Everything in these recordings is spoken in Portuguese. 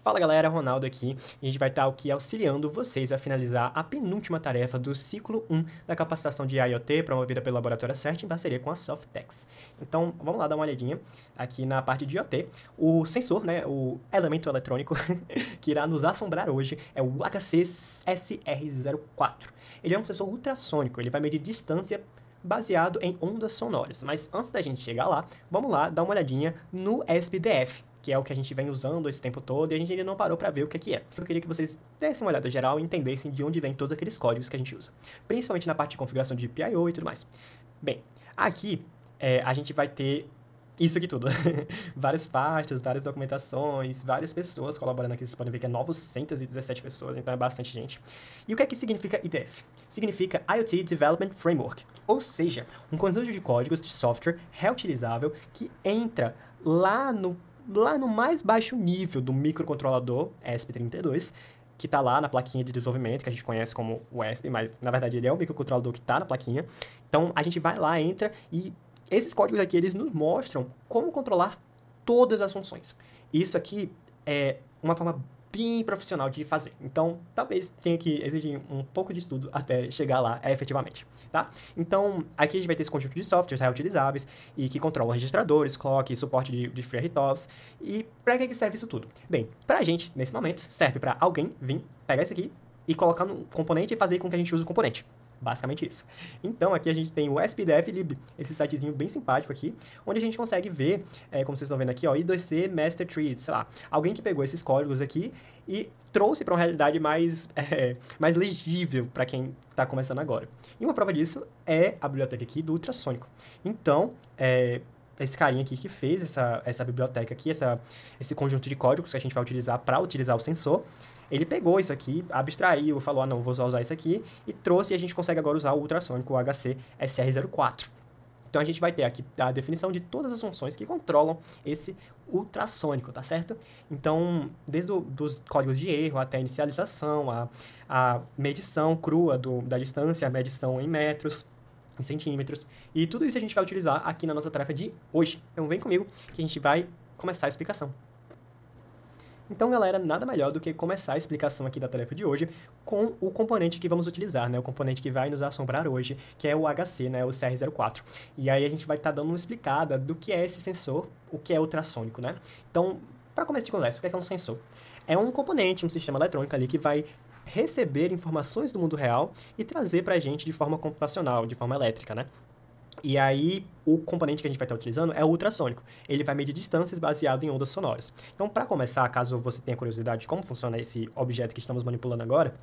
Fala galera, Ronaldo aqui, e a gente vai estar aqui auxiliando vocês a finalizar a penúltima tarefa do ciclo 1 da capacitação de IoT promovida pelo Laboratório CERT em parceria com a Softex. Então, vamos lá dar uma olhadinha aqui na parte de IoT. O sensor, né, o elemento eletrônico que irá nos assombrar hoje é o HC-SR04. Ele é um sensor ultrassônico, ele vai medir distância baseado em ondas sonoras. Mas antes da gente chegar lá, vamos lá dar uma olhadinha no ESP-DF, que é o que a gente vem usando esse tempo todo, e a gente ainda não parou para ver o que é. Eu queria que vocês dessem uma olhada geral e entendessem de onde vem todos aqueles códigos que a gente usa, principalmente na parte de configuração de PIO e tudo mais. Bem, aqui a gente vai ter isso aqui tudo. Várias pastas, várias documentações, várias pessoas colaborando aqui. Vocês podem ver que é 917 pessoas, então é bastante gente. E o que é que significa IDF? Significa IoT Development Framework, ou seja, um conjunto de códigos de software reutilizável que entra lá no mais baixo nível do microcontrolador ESP32, que está lá na plaquinha de desenvolvimento, que a gente conhece como o ESP, mas na verdade ele é o microcontrolador que está na plaquinha. Então a gente vai lá, entra e esses códigos aqui eles nos mostram como controlar todas as funções. Isso aqui é uma forma bem profissional de fazer. Então, talvez tenha que exigir um pouco de estudo até chegar lá efetivamente, tá? Então, aqui a gente vai ter esse conjunto de softwares reutilizáveis e que controlam registradores, clock, suporte de FreeRTOS. E para que serve isso tudo? Bem, pra gente, nesse momento, serve para alguém vir, pegar isso aqui e colocar no componente e fazer com que a gente use o componente. Basicamente isso. Então, aqui a gente tem o SPDF-lib, esse sitezinho bem simpático aqui, onde a gente consegue ver, como vocês estão vendo aqui, ó, I2C Master Tree, sei lá, alguém que pegou esses códigos aqui e trouxe para uma realidade mais legível para quem está começando agora. E uma prova disso é a biblioteca aqui do ultrassônico. Então, esse carinha aqui que fez essa biblioteca aqui, esse conjunto de códigos que a gente vai utilizar para utilizar o sensor, ele pegou isso aqui, abstraiu, falou, não, vou só usar isso aqui, e trouxe, e a gente consegue agora usar o ultrassônico, o HC-SR04. Então, a gente vai ter aqui a definição de todas as funções que controlam esse ultrassônico, tá certo? Então, desde dos códigos de erro até a inicialização, a medição crua da distância, a medição em metros, em centímetros, e tudo isso a gente vai utilizar aqui na nossa tarefa de hoje. Então, vem comigo que a gente vai começar a explicação. Então, galera, nada melhor do que começar a explicação aqui da tarefa de hoje com o componente que vamos utilizar, né? O componente que vai nos assombrar hoje, que é o HC, né? O CR04. E aí a gente vai estar dando uma explicada do que é esse sensor, o que é ultrassônico, né? Então, para começo de conversa, o que é um sensor? É um componente, um sistema eletrônico ali que vai receber informações do mundo real e trazer para a gente de forma computacional, de forma elétrica, né? E aí, o componente que a gente vai estar utilizando é o ultrassônico. Ele vai medir distâncias baseado em ondas sonoras. Então, para começar, caso você tenha curiosidade de como funciona esse objeto que estamos manipulando agora,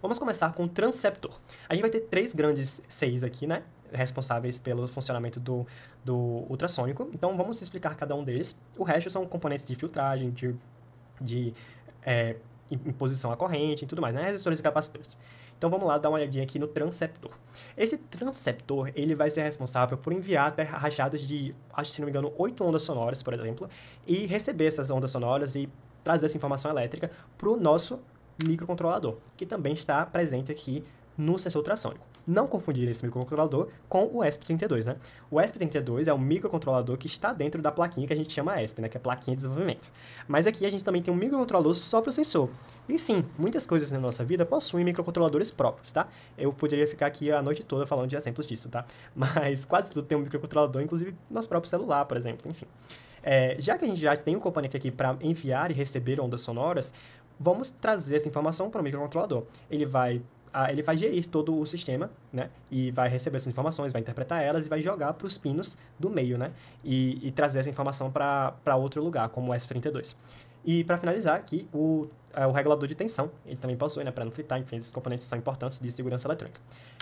vamos começar com o transceptor. A gente vai ter 3 grandes CIs aqui, né? Responsáveis pelo funcionamento do ultrassônico. Então, vamos explicar cada um deles. O resto são componentes de filtragem, de imposição à corrente e tudo mais, né? Resistores e capacitores. Então vamos lá dar uma olhadinha aqui no transceptor. Esse transceptor, ele vai ser responsável por enviar até rajadas de, acho que se não me engano, 8 ondas sonoras, por exemplo, e receber essas ondas sonoras e trazer essa informação elétrica para o nosso microcontrolador, que também está presente aqui no sensor ultrassônico. Não confundir esse microcontrolador com o ESP32, né? O ESP32 é o microcontrolador que está dentro da plaquinha que a gente chama ESP, né? Que é a plaquinha de desenvolvimento. Mas aqui a gente também tem um microcontrolador só para o sensor. E sim, muitas coisas na nossa vida possuem microcontroladores próprios, tá? Eu poderia ficar aqui a noite toda falando de exemplos disso, tá? Mas quase tudo tem um microcontrolador, inclusive nosso próprio celular, por exemplo, enfim. Já que a gente já tem um componente aqui para enviar e receber ondas sonoras, vamos trazer essa informação para o microcontrolador. Ele vai gerir todo o sistema, né? E vai receber essas informações, vai interpretar elas e vai jogar para os pinos do meio, né? E trazer essa informação para outro lugar, como o ESP32. E para finalizar aqui, o regulador de tensão, ele também possui, né? Para não fritar, enfim, esses componentes são importantes de segurança eletrônica.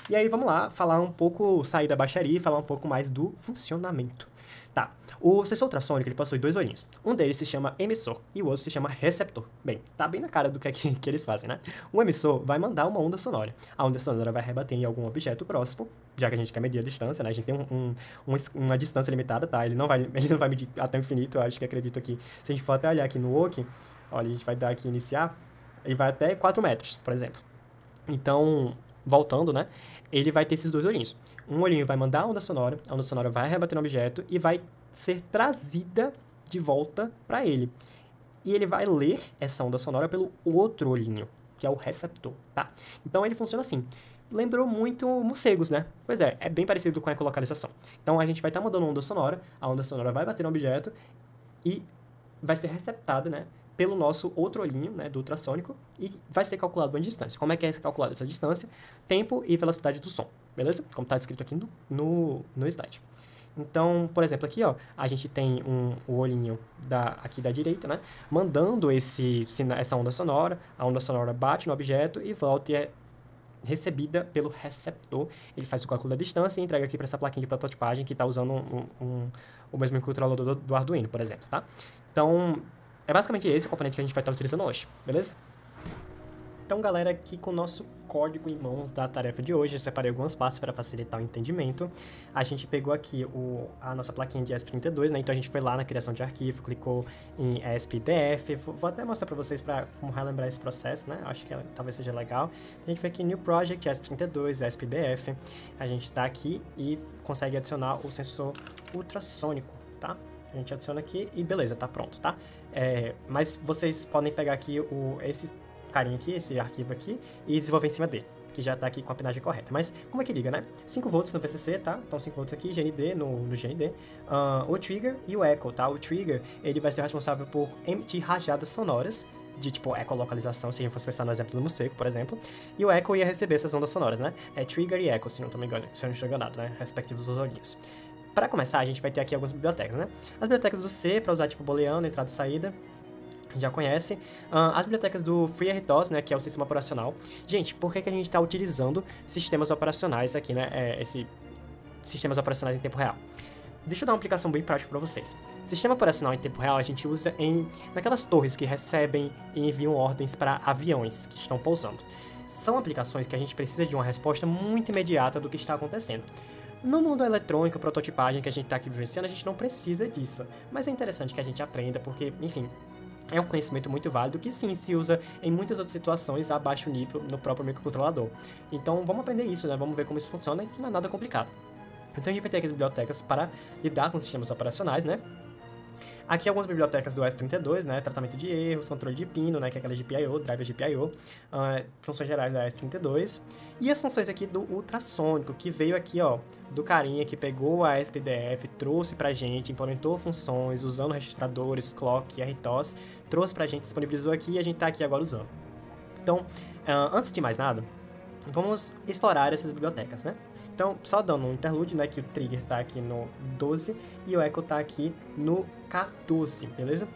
E aí vamos lá falar um pouco, sair da baixaria e falar um pouco mais do funcionamento. Tá, o sensor ultrassônico ele possui 2 olhinhos. Um deles se chama emissor e o outro se chama receptor. Bem, tá bem na cara do que é que eles fazem, né? O emissor vai mandar uma onda sonora. A onda sonora vai rebater em algum objeto próximo, já que a gente quer medir a distância, né? A gente tem uma distância limitada, tá? Ele não vai medir até o infinito, eu acho que acredito aqui. Se a gente for até olhar aqui no OK, olha, a gente vai dar aqui iniciar, ele vai até 4 metros, por exemplo. Então, voltando, né? Ele vai ter esses 2 olhinhos. Um olhinho vai mandar a onda sonora vai rebater no objeto e vai ser trazida de volta para ele. e ele vai ler essa onda sonora pelo outro olhinho, que é o receptor, tá? Então ele funciona assim. Lembrou muito morcegos, né? Pois é bem parecido com a ecolocalização. Então a gente vai estar mandando uma onda sonora, a onda sonora vai bater no objeto e vai ser receptada, né, pelo nosso outro olhinho, né, do ultrassônico, e vai ser calculado uma distância. Como é que é calculada essa distância? Tempo e velocidade do som, beleza? Como está descrito aqui no slide. Então, por exemplo, aqui, ó, a gente tem o olhinho aqui da direita, né, mandando essa onda sonora, a onda sonora bate no objeto e volta e é recebida pelo receptor. Ele faz o cálculo da distância e entrega aqui para essa plaquinha de prototipagem que está usando o mesmo microcontrolador do Arduino, por exemplo, tá? Então, é basicamente esse o componente que a gente vai estar utilizando hoje, beleza? Então, galera, aqui com o nosso código em mãos da tarefa de hoje, eu separei algumas partes para facilitar o entendimento. A gente pegou aqui a nossa plaquinha de ESP32, né? Então a gente foi lá na criação de arquivo, clicou em ESP-DF. Vou até mostrar para vocês para como relembrar esse processo, né? Acho que talvez seja legal. A gente foi aqui em New Project, ESP32, ESP-DF. A gente está aqui e consegue adicionar o sensor ultrassônico, tá? A gente adiciona aqui e beleza, tá pronto, tá? Mas vocês podem pegar aqui esse carinha aqui, esse arquivo aqui, e desenvolver em cima dele, que já tá aqui com a pinagem correta. Mas como é que liga, né? 5 volts no VCC, tá? Então 5 volts aqui, GND no GND. O trigger e o echo, tá? O trigger, ele vai ser responsável por emitir rajadas sonoras, de tipo ecolocalização, se a gente fosse pensar no exemplo do morcego, por exemplo. E o echo ia receber essas ondas sonoras, né? É trigger e echo, se eu não estou enganado, né? Respectivos dos olhinhos. Para começar, a gente vai ter aqui algumas bibliotecas, né? As bibliotecas do C, para usar tipo booleano, entrada e saída, já conhece. As bibliotecas do FreeRTOS, né, que é o sistema operacional. Gente, por que a gente está utilizando sistemas operacionais aqui, né, sistemas operacionais em tempo real? Deixa eu dar uma aplicação bem prática para vocês. Sistema operacional em tempo real a gente usa naquelas torres que recebem e enviam ordens para aviões que estão pousando. São aplicações que a gente precisa de uma resposta muito imediata do que está acontecendo. No mundo eletrônico, prototipagem que a gente está aqui vivenciando, a gente não precisa disso. Mas é interessante que a gente aprenda porque, enfim, é um conhecimento muito válido que sim se usa em muitas outras situações a baixo nível no próprio microcontrolador. Então vamos aprender isso, né? Vamos ver como isso funciona e que não é nada complicado. Então a gente vai ter aqui as bibliotecas para lidar com sistemas operacionais, né? Aqui algumas bibliotecas do ESP32, né? Tratamento de erros, controle de pino, né? Que é aquela GPIO, driver GPIO, funções gerais da ESP32. E as funções aqui do ultrassônico, que veio aqui, ó, do carinha que pegou a ESP-DF, trouxe pra gente, implementou funções usando registradores, clock e RTOS, trouxe pra gente, disponibilizou aqui e a gente tá aqui agora usando. Então, antes de mais nada, vamos explorar essas bibliotecas, né? Então, só dando um interlude, né, que o trigger tá aqui no 12 e o echo tá aqui no 14, beleza?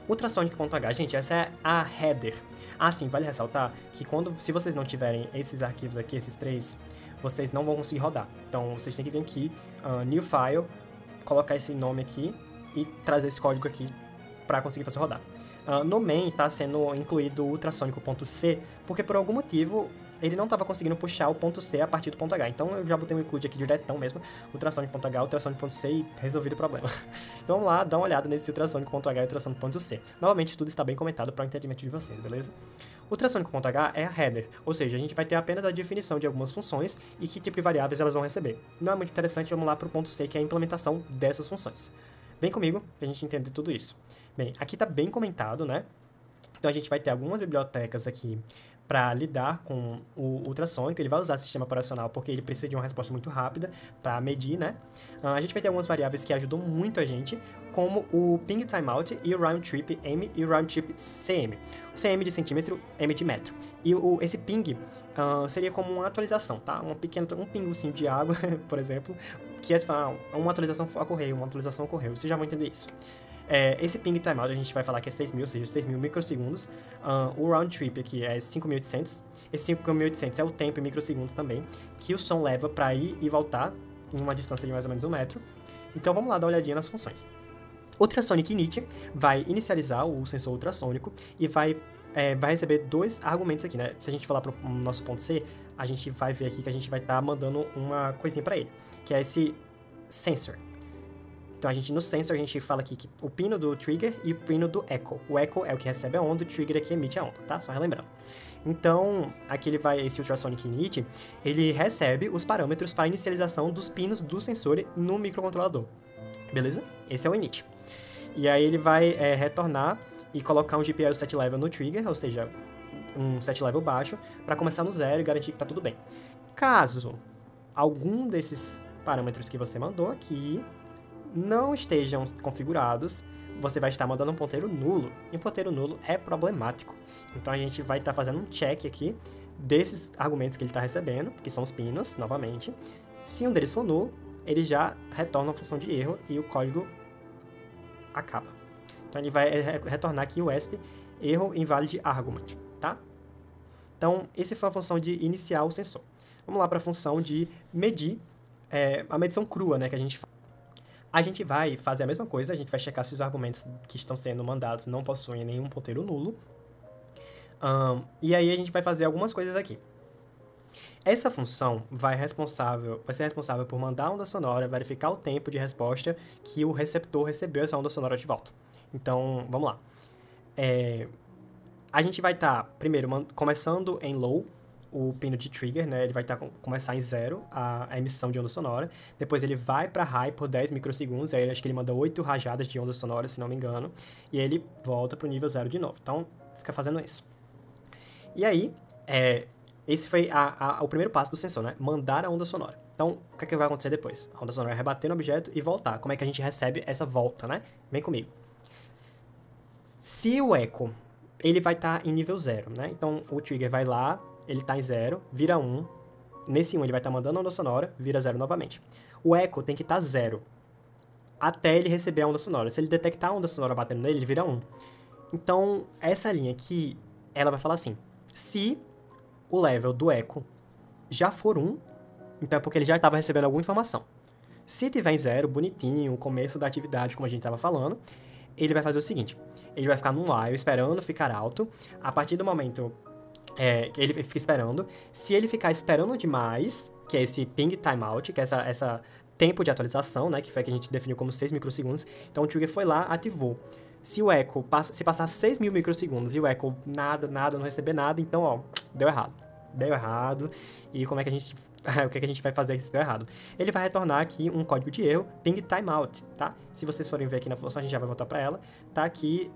Ultrasonic.h, gente, essa é a header. Ah, sim, vale ressaltar que se vocês não tiverem esses arquivos aqui, esses três, vocês não vão conseguir rodar. Então, vocês têm que vir aqui, New File, colocar esse nome aqui e trazer esse código aqui para conseguir fazer rodar. No main está sendo incluído o ultrassônico.c, porque por algum motivo ele não estava conseguindo puxar o ponto C a partir do ponto H. Então eu já botei um include aqui diretão mesmo, ultrassônico.h, ultrassônico.c e resolvido o problema. Então vamos lá, dá uma olhada nesse ultrassônico.h e ultrassônico.c. Novamente, tudo está bem comentado para o entendimento de vocês, beleza? Ultrassônico.h é a header, ou seja, a gente vai ter apenas a definição de algumas funções e que tipo de variáveis elas vão receber. Não é muito interessante, vamos lá para o ponto C, que é a implementação dessas funções. Vem comigo para a gente entender tudo isso. Bem, aqui está bem comentado, né? Então a gente vai ter algumas bibliotecas aqui para lidar com o ultrassônico. Ele vai usar sistema operacional porque ele precisa de uma resposta muito rápida para medir, né? A gente vai ter algumas variáveis que ajudam muito a gente, como o ping timeout e o round trip M e o round trip CM. O CM de centímetro, M de metro. E esse ping seria como uma atualização, tá? Um pingocinho de água, por exemplo, que é uma atualização ocorreu. Vocês já vão entender isso. Esse ping timeout a gente vai falar que é 6.000, ou seja, 6.000 microsegundos. O round trip aqui é 5.800. Esse 5.800 é o tempo em microsegundos também, que o som leva para ir e voltar em uma distância de mais ou menos 1 metro. Então vamos lá dar uma olhadinha nas funções. Ultrasonic init vai inicializar o sensor ultrassônico e vai receber dois argumentos aqui, né? Se a gente falar para o nosso ponto C, a gente vai ver aqui que a gente vai estar mandando uma coisinha para ele, que é esse sensor. Então, no sensor, a gente fala aqui que o pino do trigger e o pino do echo. O echo é o que recebe a onda, o trigger é que emite a onda, tá? Só relembrando. Então, aqui esse ultrasonic init, ele recebe os parâmetros para inicialização dos pinos do sensor no microcontrolador. Beleza? Esse é o init. E aí ele vai retornar e colocar um GPL set level no trigger, ou seja, um set level baixo, para começar no 0 e garantir que tá tudo bem. Caso algum desses parâmetros que você mandou aqui não estejam configurados, você vai estar mandando um ponteiro nulo, e um ponteiro nulo é problemático. Então a gente vai estar fazendo um check aqui desses argumentos que ele está recebendo, que são os pinos, novamente. Se um deles for nulo, ele já retorna a função de erro e o código acaba. Então ele vai retornar aqui o ESP erro invalid argument, tá? Então, essa foi a função de iniciar o sensor. Vamos lá para a função de medir a medição crua, né, que a gente faz. A gente vai fazer a mesma coisa, a gente vai checar se os argumentos que estão sendo mandados não possuem nenhum ponteiro nulo. E aí a gente vai fazer algumas coisas aqui. Essa função vai ser responsável por mandar a onda sonora, verificar o tempo de resposta que o receptor recebeu essa onda sonora de volta. Então, vamos lá. A gente vai estar, primeiro, começando em low, o pino de trigger, né? Ele vai começar em 0, a emissão de onda sonora. Depois ele vai para high por 10 microsegundos, aí acho que ele manda 8 rajadas de onda sonora, se não me engano. E aí ele volta para o nível 0 de novo. Então, fica fazendo isso. E aí, esse foi o primeiro passo do sensor, né? Mandar a onda sonora. Então, o que é que vai acontecer depois? A onda sonora vai rebater no objeto e voltar. Como é que a gente recebe essa volta, né? Vem comigo. Se o eco, ele vai estar em nível 0, né? Então, o trigger vai lá, ele está em 0, vira 1. Nesse 1 ele vai estar mandando a onda sonora, vira 0 novamente. O eco tem que estar 0 até ele receber a onda sonora. Se ele detectar a onda sonora batendo nele, ele vira 1. Então, essa linha aqui, ela vai falar assim, se o level do eco já for 1, então é porque ele já estava recebendo alguma informação. Se tiver em 0, bonitinho, o começo da atividade, como a gente estava falando, ele vai fazer o seguinte, ele vai ficar num while esperando ficar alto, a partir do momento ele fica esperando, se ele ficar esperando demais, que é esse ping timeout, que é essa tempo de atualização, né, que foi que a gente definiu como 6 microsegundos, então o trigger foi lá, ativou. Se o eco, se passar 6.000 microsegundos e o eco nada, não receber nada, então, ó, deu errado. Deu errado. E como é que a gente... o que a gente vai fazer se deu errado? Ele vai retornar aqui um código de erro, ping timeout, tá? Se vocês forem ver aqui na função, a gente já vai voltar para ela. Tá aqui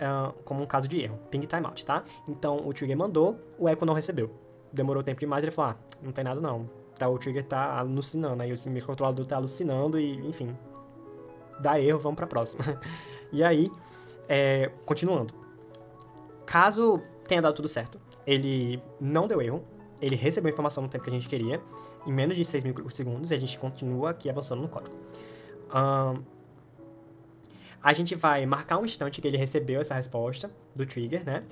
como um caso de erro, ping timeout, tá? Então, o trigger mandou, o eco não recebeu. Demorou tempo demais, ele falou, não tem nada não. Tá, o trigger tá alucinando, aí o microcontrolador tá alucinando e, enfim, dá erro, vamos para a próxima. E aí... continuando, caso tenha dado tudo certo, ele não deu erro, ele recebeu a informação no tempo que a gente queria, em menos de 6 microsegundos, e a gente continua aqui avançando no código. A gente vai marcar um instante que ele recebeu essa resposta do trigger, né?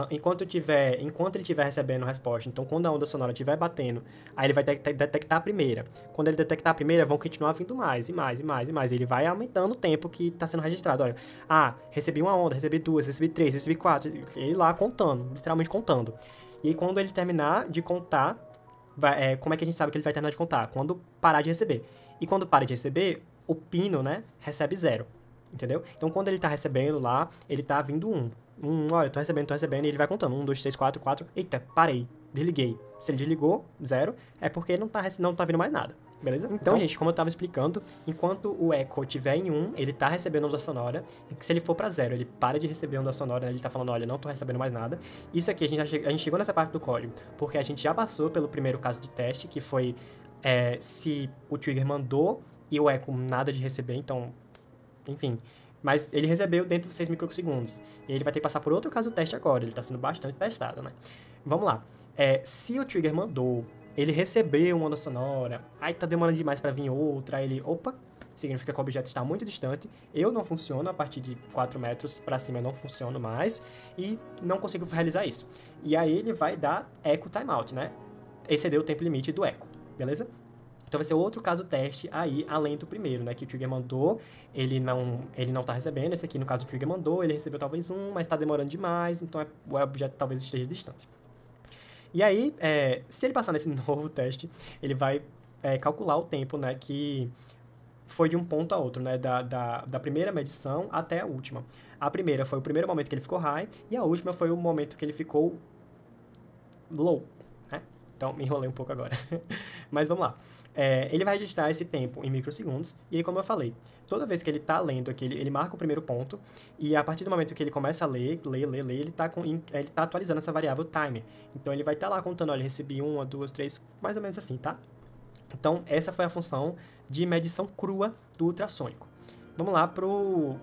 Enquanto ele estiver recebendo a resposta, então quando a onda sonora estiver batendo, aí ele vai detectar a primeira. Quando ele detectar a primeira, vão continuar vindo mais, e mais, e mais, e mais. Ele vai aumentando o tempo que está sendo registrado. Olha, recebi uma onda, recebi 2, recebi 3, recebi 4. Ele lá contando, literalmente contando. E aí, quando ele terminar de contar, como é que a gente sabe que ele vai terminar de contar? Quando parar de receber. E quando para de receber, o pino, né, recebe 0. Entendeu? Então, quando ele tá recebendo lá, ele tá vindo 1. Olha, tô recebendo, e ele vai contando. 1, 2, 3, 4, 4. Eita, parei, desliguei. Se ele desligou, 0, é porque não tá vindo mais nada. Beleza? Então, gente, como eu tava explicando, enquanto o echo estiver em 1, ele tá recebendo onda sonora. E se ele for pra 0, ele para de receber onda sonora, né? Ele tá falando, olha, não tô recebendo mais nada. Isso aqui, a gente chegou nessa parte do código, porque a gente já passou pelo primeiro caso de teste, que foi se o trigger mandou e o echo nada de receber, então... Enfim, mas ele recebeu dentro dos 6 microsegundos. E ele vai ter que passar por outro caso do teste agora. Ele está sendo bastante testado, né? Vamos lá. Se o trigger mandou, ele recebeu uma onda sonora, aí tá demorando demais para vir outra, aí ele... Opa! Significa que o objeto está muito distante. Eu não funciono, a partir de 4 metros para cima eu não funciono mais. E não consigo realizar isso. E aí ele vai dar echo timeout, né? Excedeu o tempo limite do echo, beleza? Então vai ser outro caso teste aí, além do primeiro, né? Que o trigger mandou, ele não tá recebendo. Esse aqui, no caso, o trigger mandou, ele recebeu talvez 1, mas tá demorando demais, então o objeto talvez esteja distante. E aí, se ele passar nesse novo teste, ele vai calcular o tempo, né? Que foi de um ponto a outro, né? Da primeira medição até a última. A primeira foi o primeiro momento que ele ficou high, e a última foi o momento que ele ficou low, né? Então, me enrolei um pouco agora. Mas vamos lá. ele vai registrar esse tempo em microsegundos, e aí, como eu falei, toda vez que ele está lendo aqui, ele marca o primeiro ponto, e a partir do momento que ele começa a ler, ele está atualizando essa variável timer. Então, ele vai estar lá contando, olha, recebi 1, 2, 3, mais ou menos assim, tá? Então, essa foi a função de medição crua do ultrassônico. Vamos lá pro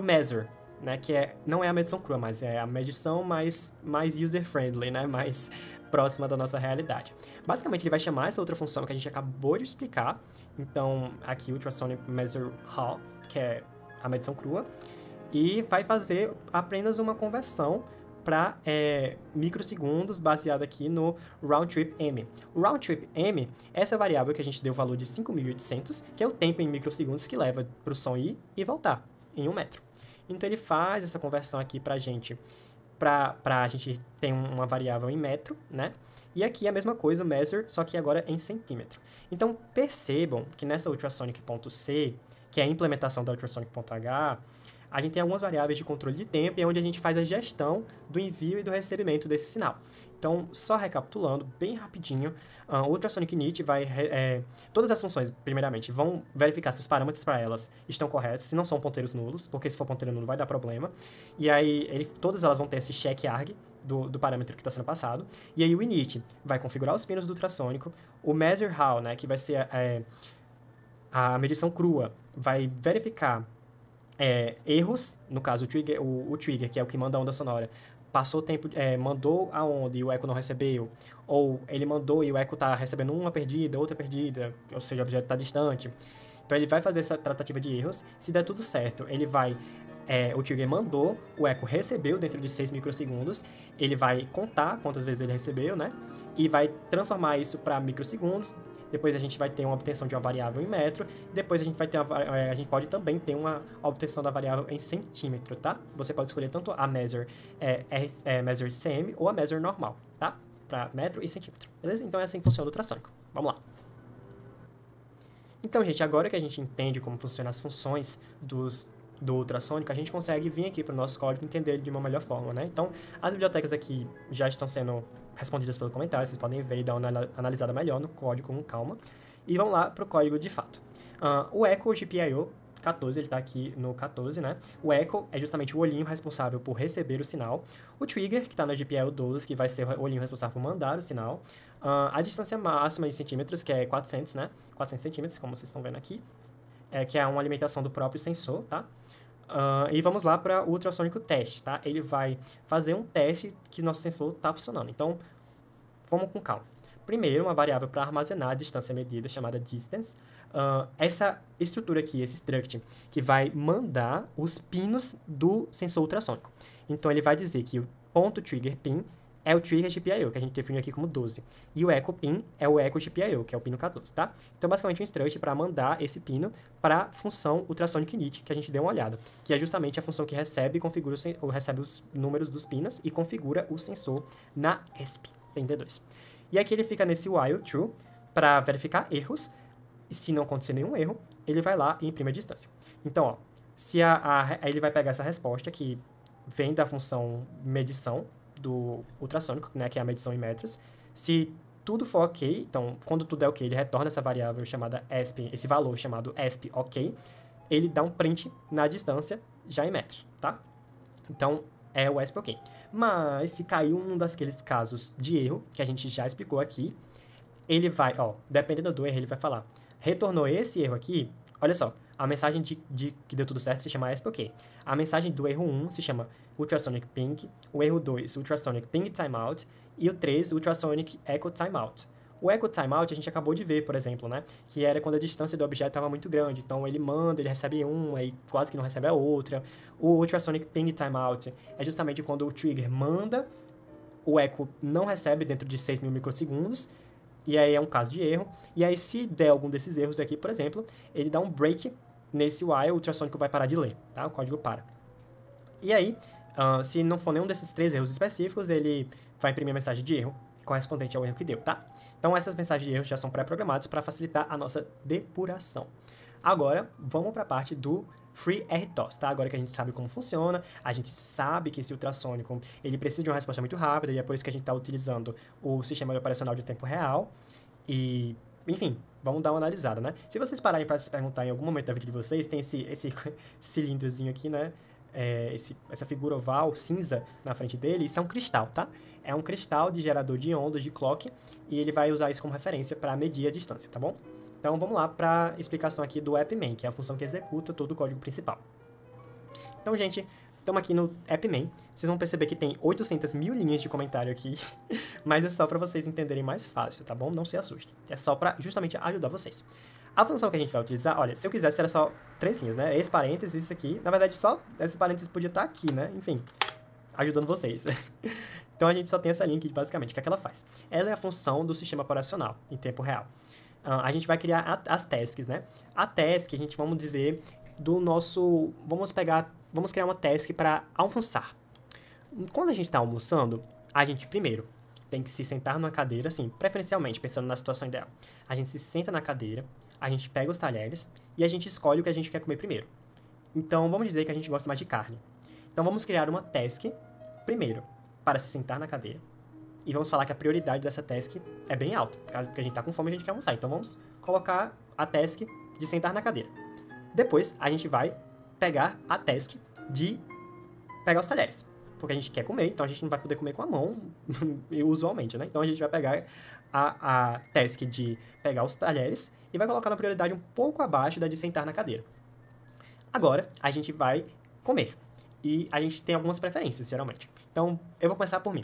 measure, né, que não é a medição crua, mas é a medição mais user-friendly, né, mais próxima da nossa realidade. Basicamente, ele vai chamar essa outra função que a gente acabou de explicar. Então, aqui, Ultrasonic Measure Raw, que é a medição crua, e vai fazer apenas uma conversão para microsegundos, baseado aqui no round trip m. O round trip m é essa variável que a gente deu o valor de 5.800, que é o tempo em microsegundos que leva para o som ir e voltar em 1 metro. Então, ele faz essa conversão aqui para a gente ter uma variável em metro, né? E aqui a mesma coisa, o measure, só que agora em centímetro. Então, percebam que nessa ultrasonic.c, que é a implementação da ultrasonic.h, a gente tem algumas variáveis de controle de tempo e é onde a gente faz a gestão do envio e do recebimento desse sinal. Então, só recapitulando bem rapidinho, o Ultrasonic Init vai... todas as funções, primeiramente, vão verificar se os parâmetros para elas estão corretos, se não são ponteiros nulos, porque se for ponteiro nulo vai dar problema. E aí, todas elas vão ter esse check arg do parâmetro que está sendo passado. E aí, o init vai configurar os pinos do ultrassônico. O measure how, né, que vai ser a medição crua, vai verificar erros, no caso, o trigger, que é o que manda a onda sonora, passou o tempo, mandou a onda e o eco não recebeu, ou ele mandou e o eco está recebendo uma perdida, outra perdida, ou seja, o objeto está distante. Então, ele vai fazer essa tratativa de erros. Se der tudo certo, ele vai... o trigger mandou, o eco recebeu dentro de 6 microsegundos, ele vai contar quantas vezes ele recebeu, né? E vai transformar isso para microsegundos. Depois a gente vai ter uma obtenção de uma variável em metro. Depois a gente vai ter a gente pode também ter uma obtenção da variável em centímetro, tá? Você pode escolher tanto a measure, measure cm ou a measure normal, tá? Para metro e centímetro, beleza? Então é assim que funciona o ultrassônico. Vamos lá. Então, gente, agora que a gente entende como funcionam as funções do ultrassônico, a gente consegue vir aqui para o nosso código e entender ele de uma melhor forma, né? Então, as bibliotecas aqui já estão sendo respondidas pelo comentário, vocês podem ver e dar uma analisada melhor no código com calma. E vamos lá para o código de fato. O Echo GPIO 14, ele está aqui no 14, né? O Echo é justamente o olhinho responsável por receber o sinal. O Trigger, que está no GPIO 12, que vai ser o olhinho responsável por mandar o sinal. A distância máxima em centímetros, que é 400, né? 400 centímetros, como vocês estão vendo aqui. Que é uma alimentação do próprio sensor, tá? E vamos lá para o ultrassônico teste, tá? Ele vai fazer um teste que nosso sensor está funcionando. Então, vamos com calma. Primeiro, uma variável para armazenar a distância medida, chamada distance. Essa estrutura aqui, esse struct, que vai mandar os pinos do sensor ultrassônico. Então, ele vai dizer que o ponto trigger pin é o trigger GPIO, que a gente definiu aqui como 12. E o echo pin é o echo GPIO, que é o pino 14, tá? Então, basicamente, um struct para mandar esse pino para a função ultrasonic init, que a gente deu uma olhada, que é justamente a função que recebe e configura recebe os números dos pinos e configura o sensor na ESP32. E aqui ele fica nesse while true para verificar erros, e se não acontecer nenhum erro, ele vai lá e imprime a distância. Então, ó, ele vai pegar essa resposta que vem da função medição do ultrassônico, né, que é a medição em metros. Se tudo for ok, então, quando tudo é ok, ele retorna essa variável chamada ESP, esse valor chamado ESP ok, ele dá um print na distância já em metros, tá? Então, é o ESP ok. Mas, se caiu um daqueles casos de erro, que a gente já explicou aqui, ele vai, ó, dependendo do erro, ele vai falar, retornou esse erro aqui, olha só, a mensagem de que deu tudo certo se chama ESP ok. A mensagem do erro 1 se chama Ultrasonic Ping, o erro 2, Ultrasonic Ping Timeout, e o 3, Ultrasonic Echo Timeout. O Echo Timeout a gente acabou de ver, por exemplo, né? Que era quando a distância do objeto estava muito grande. Então, ele manda, ele recebe um, aí quase que não recebe a outra. O Ultrasonic Ping Timeout é justamente quando o trigger manda, o echo não recebe dentro de 6.000 microsegundos, e aí é um caso de erro. E aí, se der algum desses erros aqui, por exemplo, ele dá um break nesse while, o ultrassônico vai parar de ler, tá? O código para. E aí, se não for nenhum desses 3 erros específicos, ele vai imprimir a mensagem de erro correspondente ao erro que deu, tá? Então, essas mensagens de erro já são pré-programadas para facilitar a nossa depuração. Agora, vamos para a parte do FreeRTOS, tá? Agora que a gente sabe como funciona, a gente sabe que esse ultrassônico, ele precisa de uma resposta muito rápida, e é por isso que a gente está utilizando o sistema operacional de tempo real. E enfim, vamos dar uma analisada, né? Se vocês pararem para se perguntar em algum momento da vida de vocês, tem esse cilindrozinho aqui, né? Essa figura oval cinza na frente dele, isso é um cristal, tá? É um cristal de gerador de ondas de clock e ele vai usar isso como referência para medir a distância, tá bom? Então vamos lá para a explicação aqui do appman, que é a função que executa todo o código principal. Então, gente, estamos aqui no appman. Vocês vão perceber que tem 800 mil linhas de comentário aqui, mas é só para vocês entenderem mais fácil, tá bom? Não se assustem. É só para justamente ajudar vocês. A função que a gente vai utilizar, olha, se eu quisesse era só 3 linhas, né? Esse parênteses, isso aqui. Na verdade, só esse parênteses podia estar aqui, né? Enfim, ajudando vocês. Então, a gente só tem essa linha aqui, basicamente. O que é que ela faz? Ela é a função do sistema operacional em tempo real. A gente vai criar as tasks, né? A task, a gente, vamos dizer, do nosso... Vamos criar uma task para almoçar. Quando a gente está almoçando, a gente primeiro tem que se sentar numa cadeira, assim, preferencialmente, pensando na situação ideal. A gente se senta na cadeira, a gente pega os talheres e a gente escolhe o que a gente quer comer primeiro. Então, vamos dizer que a gente gosta mais de carne. Então, vamos criar uma task, primeiro, para se sentar na cadeira. E vamos falar que a prioridade dessa task é bem alta, porque a gente tá com fome e a gente quer almoçar. Então vamos colocar a task de sentar na cadeira. Depois a gente vai pegar a task de pegar os talheres, porque a gente quer comer, então a gente não vai poder comer com a mão, usualmente, né? Então a gente vai pegar a task de pegar os talheres e vai colocar na prioridade um pouco abaixo da de sentar na cadeira. Agora a gente vai comer. E a gente tem algumas preferências, geralmente. Então eu vou começar por mim.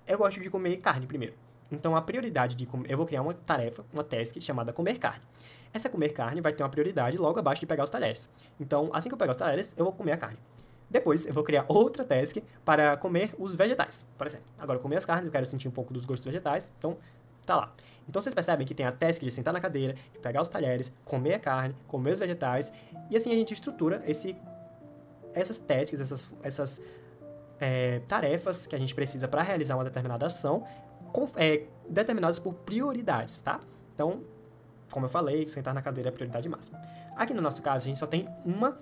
Eu gosto de comer carne primeiro. Então, a prioridade de comer... Eu vou criar uma tarefa, uma task chamada comer carne. Essa comer carne vai ter uma prioridade logo abaixo de pegar os talheres. Então, assim que eu pegar os talheres, eu vou comer a carne. Depois, eu vou criar outra task para comer os vegetais, por exemplo. Agora, eu comer as carnes, eu quero sentir um pouco dos gostos vegetais. Então, tá lá. Então, vocês percebem que tem a task de sentar na cadeira, de pegar os talheres, comer a carne, comer os vegetais. E assim a gente estrutura essas tasks, essas tarefas que a gente precisa para realizar uma determinada ação, determinadas por prioridades, tá? Então, como eu falei, sentar na cadeira é a prioridade máxima. Aqui no nosso caso, a gente só tem uma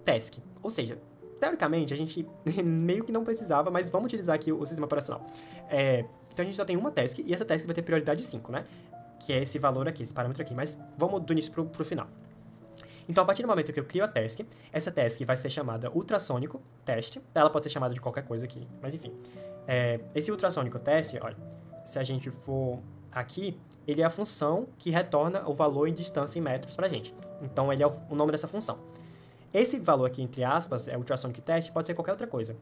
task, ou seja, teoricamente, a gente meio que não precisava, mas vamos utilizar aqui o sistema operacional. Então, a gente só tem uma task, e essa task vai ter prioridade 5, né? Que é esse valor aqui, esse parâmetro aqui, mas vamos do início pro final. Então, a partir do momento que eu crio a task, essa task vai ser chamada ultrassônico teste. Ela pode ser chamada de qualquer coisa aqui, mas enfim. Esse ultrassônico teste, olha, se a gente for aqui, ele é a função que retorna o valor em distância em metros pra gente. Então, ele é o nome dessa função. Esse valor aqui, entre aspas, ultrassonic test, pode ser qualquer outra coisa.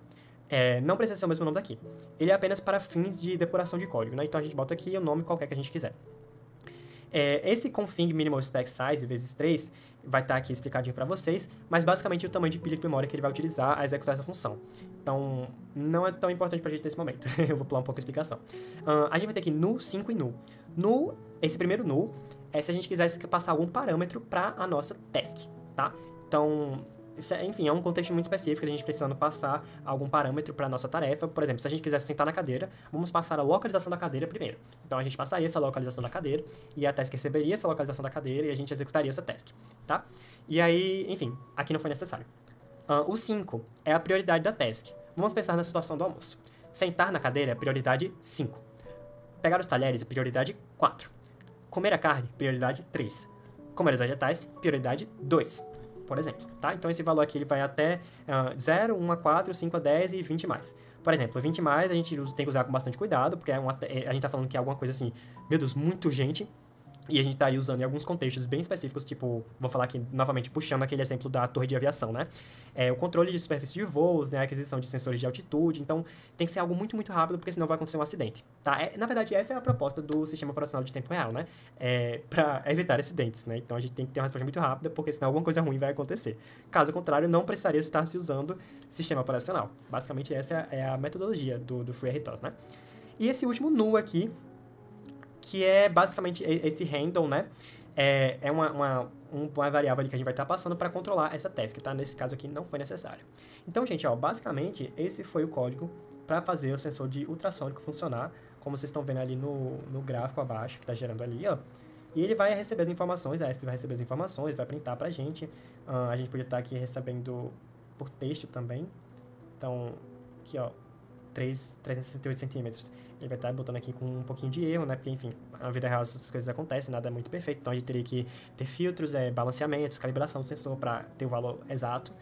Não precisa ser o mesmo nome daqui. Ele é apenas para fins de depuração de código, né? Então, a gente bota aqui o nome qualquer que a gente quiser. Esse config minimal stack size vezes 3 vai estar aqui explicadinho para vocês, mas basicamente o tamanho de pilha de memória que ele vai utilizar a executar essa função. Então, não é tão importante pra gente nesse momento. Eu vou pular um pouco a explicação. A gente vai ter aqui null, 5 e null. Null, esse primeiro null, é se a gente quisesse passar algum parâmetro para a nossa task, tá? Então, enfim, é um contexto muito específico, a gente precisando passar algum parâmetro para a nossa tarefa. Por exemplo, se a gente quisesse sentar na cadeira, vamos passar a localização da cadeira primeiro. Então, a gente passaria essa localização da cadeira, e a task receberia essa localização da cadeira, e a gente executaria essa task, tá? E aí, enfim, aqui não foi necessário. O 5 é a prioridade da task. Vamos pensar na situação do almoço. Sentar na cadeira é prioridade 5. Pegar os talheres é prioridade 4. Comer a carne, prioridade 3. Comer os vegetais, prioridade 2. Por exemplo, tá? Então, esse valor aqui ele vai até 0, 1 a 4, 5 a 10 e 20 mais. Por exemplo, 20 mais a gente tem que usar com bastante cuidado, porque a gente tá falando que é alguma coisa assim, meu Deus, muito gente. E a gente estaria usando em alguns contextos bem específicos, tipo, vou falar aqui novamente, puxando aquele exemplo da torre de aviação, né? O controle de superfície de voos, né? A aquisição de sensores de altitude. Então, tem que ser algo muito, muito rápido, porque senão vai acontecer um acidente, tá? Na verdade, essa é a proposta do sistema operacional de tempo real, né? Para evitar acidentes, né? Então, a gente tem que ter uma resposta muito rápida, porque senão alguma coisa ruim vai acontecer. Caso contrário, não precisaria estar se usando sistema operacional. Basicamente, essa é a metodologia do FreeRTOS, né? E esse último null aqui, que é basicamente esse handle, né? É uma variável ali que a gente vai estar passando para controlar essa task, tá? Nesse caso aqui não foi necessário. Então, gente, ó, basicamente esse foi o código para fazer o sensor de ultrassônico funcionar, como vocês estão vendo ali no gráfico abaixo, que está gerando ali, ó. E ele vai receber as informações, a ESP vai receber as informações, vai printar pra gente. A gente podia estar aqui recebendo por texto também. Então, aqui, ó, 368 centímetros. Ele vai estar botando aqui com um pouquinho de erro, né? Porque, enfim, na vida real essas coisas acontecem, nada é muito perfeito. Então, a gente teria que ter filtros, balanceamentos, calibração do sensor para ter o valor exato.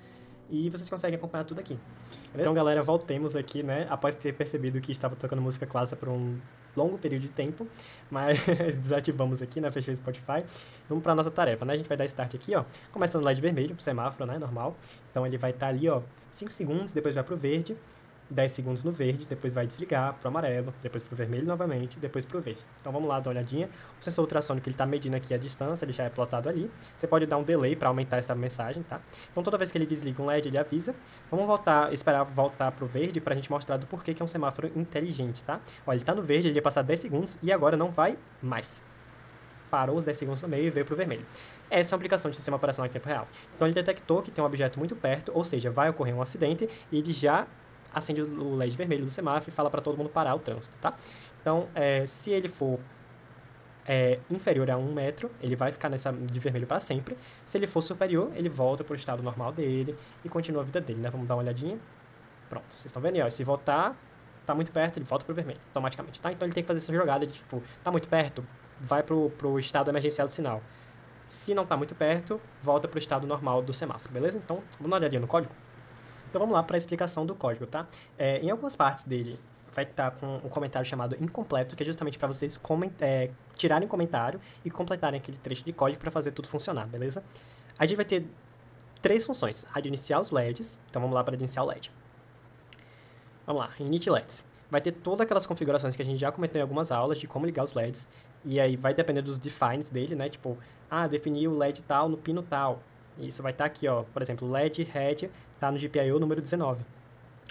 E vocês conseguem acompanhar tudo aqui. Beleza? Então, galera, voltemos aqui, né? Após ter percebido que estava tocando música clássica por um longo período de tempo. Mas desativamos aqui, né? Fechei o Spotify. Vamos para nossa tarefa, né? A gente vai dar start aqui, ó. Começando no LED vermelho, semáforo, né? Normal. Então, ele vai estar ali, ó, 5 segundos, depois vai pro verde. 10 segundos no verde, depois vai desligar pro amarelo, depois pro vermelho novamente, depois pro verde. Então vamos lá dar uma olhadinha. O sensor ultrassônico ele está medindo aqui a distância, ele já é plotado ali. Você pode dar um delay para aumentar essa mensagem, tá? Então toda vez que ele desliga um LED, ele avisa. Vamos esperar voltar pro verde para a gente mostrar do porquê que é um semáforo inteligente, tá? Olha, ele está no verde, ele ia passar 10 segundos e agora não vai mais. Parou os 10 segundos no meio e veio pro vermelho. Essa é uma aplicação de sistema operacional em tempo real. Então ele detectou que tem um objeto muito perto, ou seja, vai ocorrer um acidente e ele já acende o LED vermelho do semáforo e fala para todo mundo parar o trânsito, tá? Então, se ele for inferior a 1 metro, ele vai ficar nessa de vermelho para sempre. Se ele for superior, ele volta para o estado normal dele e continua a vida dele, né? Vamos dar uma olhadinha. Pronto, vocês estão vendo aí, ó. Se voltar, tá muito perto, ele volta pro vermelho, automaticamente, tá? Então ele tem que fazer essa jogada de, tipo, tá muito perto, vai pro estado emergencial do sinal. Se não tá muito perto, volta pro estado normal do semáforo, beleza? Então, vamos dar uma olhadinha no código? Então vamos lá para a explicação do código, tá? Em algumas partes dele vai estar com um comentário chamado incompleto, que é justamente para vocês tirarem comentário e completarem aquele trecho de código para fazer tudo funcionar, beleza? A gente vai ter 3 funções, a de iniciar os LEDs, então vamos lá para iniciar o LED. Vamos lá, init LEDs. Vai ter todas aquelas configurações que a gente já comentou em algumas aulas de como ligar os LEDs, e aí vai depender dos defines dele, né? Tipo, definir o LED tal no pino tal. Isso vai estar aqui, ó, por exemplo, LED red tá no GPIO número 19.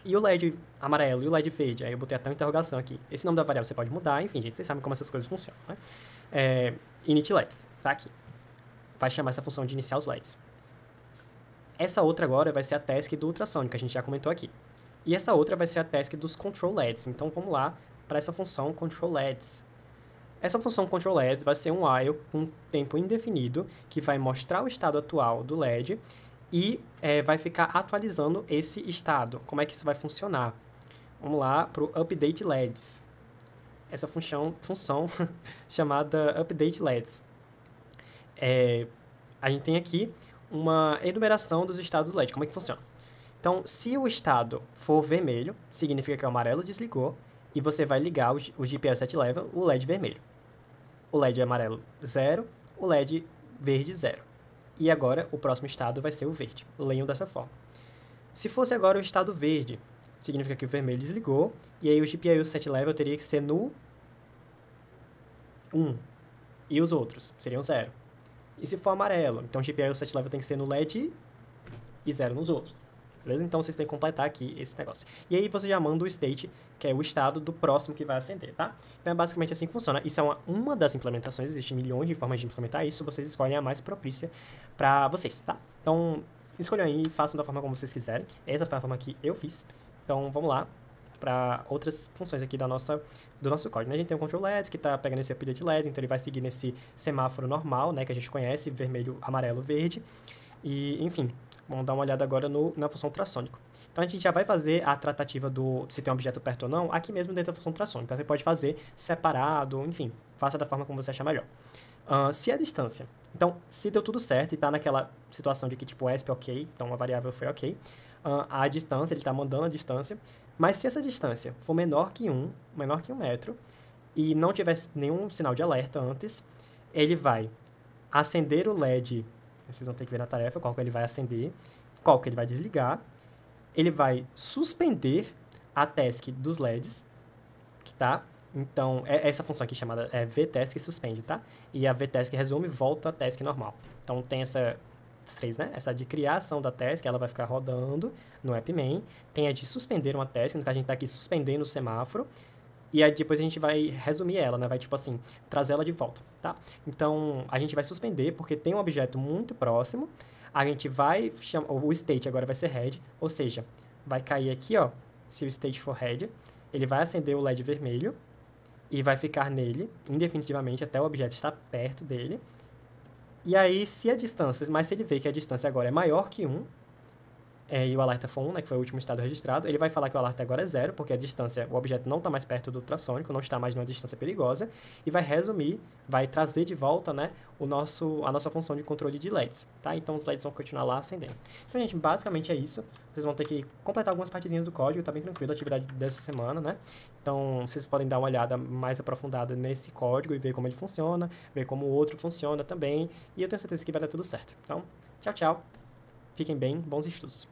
E o LED amarelo e o LED verde, aí eu botei até uma interrogação aqui. Esse nome da variável você pode mudar, enfim, gente, vocês sabem como essas coisas funcionam, né? Init LEDs, tá aqui. Vai chamar essa função de iniciar os LEDs. Essa outra agora vai ser a task do ultrassônico, que a gente já comentou aqui. E essa outra vai ser a task dos control LEDs. Então vamos lá para essa função control LEDs. Essa função control LEDs vai ser um while com tempo indefinido que vai mostrar o estado atual do LED e vai ficar atualizando esse estado. Como é que isso vai funcionar? Vamos lá para o update LEDs. Essa função chamada update LEDs. A gente tem aqui uma enumeração dos estados do LED. Como é que funciona? Então, se o estado for vermelho, significa que o amarelo desligou e você vai ligar o GPIO set level, o LED vermelho. O LED amarelo 0, o LED verde 0. E agora o próximo estado vai ser o verde. Leiam dessa forma. Se fosse agora o estado verde, significa que o vermelho desligou e aí o GPIO set level teria que ser no 1. E os outros seriam 0. E se for amarelo, então o GPIO set level tem que ser no LED e 0 nos outros. Beleza? Então, vocês têm que completar aqui esse negócio. E aí, você já manda o state, que é o estado do próximo que vai acender, tá? Então, é basicamente assim que funciona. Isso é uma das implementações. Existem milhões de formas de implementar isso. Vocês escolhem a mais propícia para vocês, tá? Então, escolham aí e façam da forma como vocês quiserem. Essa foi a forma que eu fiz. Então, vamos lá para outras funções aqui do nosso código, né? A gente tem o control LEDs, que está pegando esse update LED. Então, ele vai seguir nesse semáforo normal, né? Que a gente conhece, vermelho, amarelo, verde. E, enfim... Vamos dar uma olhada agora na função ultrassônico. Então, a gente já vai fazer a tratativa se tem um objeto perto ou não, aqui mesmo dentro da função ultrassônica. Então, você pode fazer separado, enfim, faça da forma como você achar melhor. Se a distância... Então, se deu tudo certo e está naquela situação de que, tipo, ESP ok, então a variável foi ok, a distância, ele está mandando a distância, mas se essa distância for menor que 1 metro, e não tiver nenhum sinal de alerta antes, ele vai acender o LED... Vocês vão ter que ver na tarefa qual que ele vai acender, qual que ele vai desligar. Ele vai suspender a task dos LEDs, tá? Então, essa função aqui chamada vtask suspende, tá? E a vtask resume e volta a task normal. Então, tem essas 3, né? Essa de criar a ação da task, ela vai ficar rodando no appmain. Tem a de suspender uma task, no que a gente tá aqui suspendendo o semáforo. E aí depois a gente vai resumir ela, né? Vai, tipo assim, trazer ela de volta, tá? Então, a gente vai suspender porque tem um objeto muito próximo. A gente vai chamar... O state agora vai ser red, ou seja, vai cair aqui, ó. Se o state for red, ele vai acender o LED vermelho e vai ficar nele indefinitivamente até o objeto estar perto dele. E aí, se a distância... Mas se ele vê que a distância agora é maior que 1, e o alerta for 1, né, que foi o último estado registrado, ele vai falar que o alerta agora é 0, porque a distância, o objeto não está mais perto do ultrassônico, não está mais numa distância perigosa, e vai resumir, vai trazer de volta, né, a nossa função de controle de LEDs, tá? Então os LEDs vão continuar lá acendendo. Então, gente, basicamente é isso. Vocês vão ter que completar algumas partezinhas do código, tá bem tranquilo a atividade dessa semana, né? Então, vocês podem dar uma olhada mais aprofundada nesse código e ver como ele funciona, ver como o outro funciona também, e eu tenho certeza que vai dar tudo certo. Então, tchau, tchau. Fiquem bem, bons estudos.